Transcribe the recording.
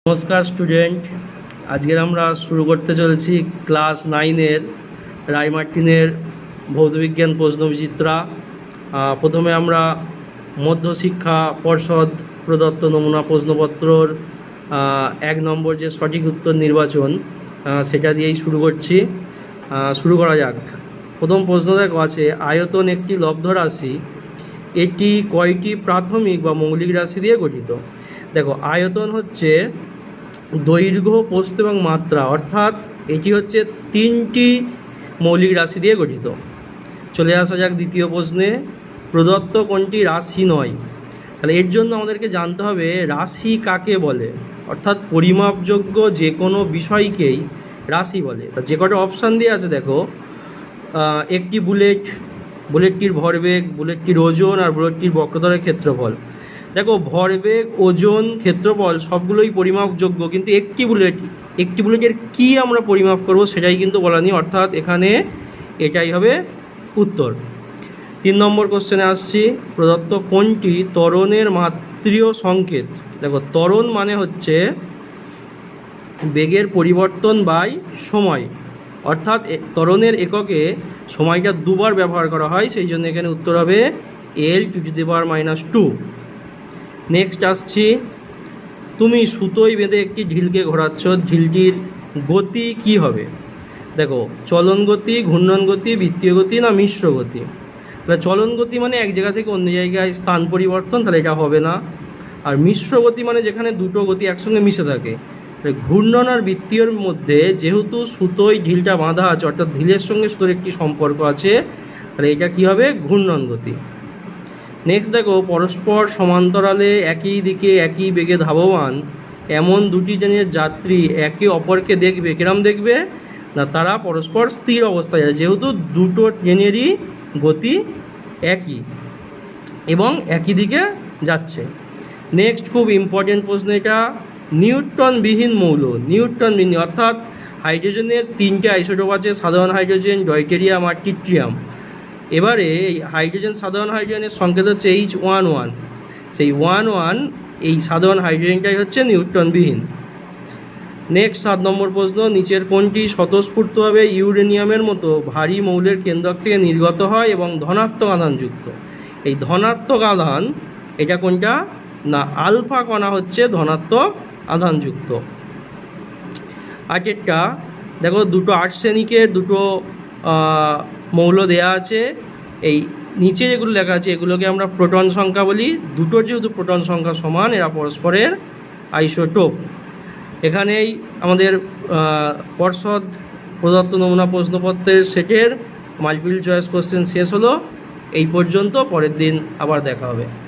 নমস্কার স্টুডেন্ট, আজকের আমরা শুরু করতে চলেছি ক্লাস 9-এর রায়মার্টিনের ভৌতবিজ্ঞান প্রশ্নবিচিত্রা। প্রথমে আমরা মধ্যশিক্ষা পর্ষদ প্রদত্ত নমুনা প্রশ্নপত্রর 1 নম্বর যে সঠিক উত্তর নির্বাচন সেটা দিয়েই শুরু করছি। শুরু করা যাক। প্রথম প্রশ্ন দেখো আছে, আয়তন একটি লব্ধ রাশি, এটি কয়টি প্রাথমিক বা মৌলিক রাশি দিয়ে গঠিত? দেখো, আয়তন হচ্ছে দৈর্ঘ্য, প্রস্থ এবং মাত্রা, অর্থাৎ এটি হচ্ছে 3টি মৌলিক রাশি দিয়ে গঠিত। চলে আসা যাক দ্বিতীয় প্রশ্নে, প্রদত্ত কোনটি রাশি নয়? তাহলে এর জন্য আমাদেরকে জানতে হবে রাশি কাকে বলে, অর্থাৎ পরিমাপযোগ্য যে কোনো বিষয়কেই রাশি বলে। তা যে কটা অপশান দিয়ে আছে দেখো, একটি বুলেটটির ভরবেগ, বুলেটটির ওজন আর বুলেটটির বক্রতলের ক্ষেত্রফল। দেখো, ভরবেগ, ওজন, ক্ষেত্রফল সবগুলোই পরিমাপযোগ্য, কিন্তু একটি বুলেটের কি আমরা পরিমাপ করব সেটাই কিন্তু বলা নেই, অর্থাৎ এখানে এটাই হবে উত্তর। 3 নম্বর কোশ্চেনে আসছি, প্রদত্ত কোনটি ত্বরণের মাত্রীয় সংকেত? দেখো, ত্বরণ মানে হচ্ছে বেগের পরিবর্তন বাই সময়, অর্থাৎ ত্বরণের এককে সময়টা দুবার ব্যবহার করা হয়, সেই জন্য এখানে উত্তর হবে L⁻²। নেক্সট আসছি, তুমি সুতোয় বেঁধে একটি ঢিলকে ঘোরাচ্ছ, ঢিলটির গতি কি হবে? দেখো, চলন গতি, ঘূর্ণন গতি, বৃত্তীয় গতি না মিশ্র গতি? তাহলে চলন গতি মানে এক জায়গা থেকে অন্য জায়গায় স্থান পরিবর্তন, তাহলে এটা হবে না। আর মিশ্র গতি মানে যেখানে দুটো গতি একসঙ্গে মিশে থাকে। ঘূর্ণন আর বৃত্তীয়র মধ্যে যেহেতু সুতোয় ঢিলটা বাঁধা আছে, অর্থাৎ ঢিলের সঙ্গে সুতোর একটি সম্পর্ক আছে, তাহলে এটা কি হবে? ঘূর্ণন গতি। নেক্সট দেখো, পরস্পর সমান্তরালে একই দিকে একই বেগে ধাবমান এমন দুটি ট্রেনের যাত্রী একে অপরকে দেখবে, কিরম দেখবে না, তারা পরস্পর স্থির অবস্থায় আছে, যেহেতু দুটো ট্রেনেরই গতি একই এবং একই দিকে যাচ্ছে। নেক্সট খুব ইম্পর্টেন্ট প্রশ্ন এটা, নিউট্রনবিহীন মৌল, নিউট্রনবিহীন অর্থাৎ হাইড্রোজেনের 3টে আইসোটোপ আছে, সাধারণ হাইড্রোজেন, ডয়টেরিয়াম আর ট্রিটিয়াম। এবারে এই হাইড্রোজেন, সাধারণ হাইড্রোজেনের সংকেত হচ্ছে H11, সেই 11 এই সাধারণ হাইড্রোজেনটাই হচ্ছে নিউট্রনবিহীন। নেক্সট 7 নম্বর প্রশ্ন, নিচের কোনটি স্বতঃস্ফূর্তভাবে ইউরেনিয়ামের মতো ভারী মৌলের কেন্দ্রক থেকে নির্গত হয় এবং ধনাত্মক আধানযুক্ত? এই ধনাত্মক আধান এটা কোনটা না, আলফা কণা হচ্ছে ধনাত্মক আধানযুক্ত। আরেকটা দেখো, দুটো আর্সেনিকের দুটো মৌল দেয়া আছে, এই নিচে যেগুলো লেখা আছে এগুলোকে আমরা প্রোটন সংখ্যা বলি। দুটোর যেহেতু প্রোটন সংখ্যা সমান, এরা পরস্পরের আইসোটোপ। এখানেই আমাদের পর্ষদ প্রদত্ত নমুনা প্রশ্নপত্রের সেটের মাল্টিপল চয়েস কোশ্চেন শেষ হলো। এই পর্যন্ত, পরের দিন আবার দেখা হবে।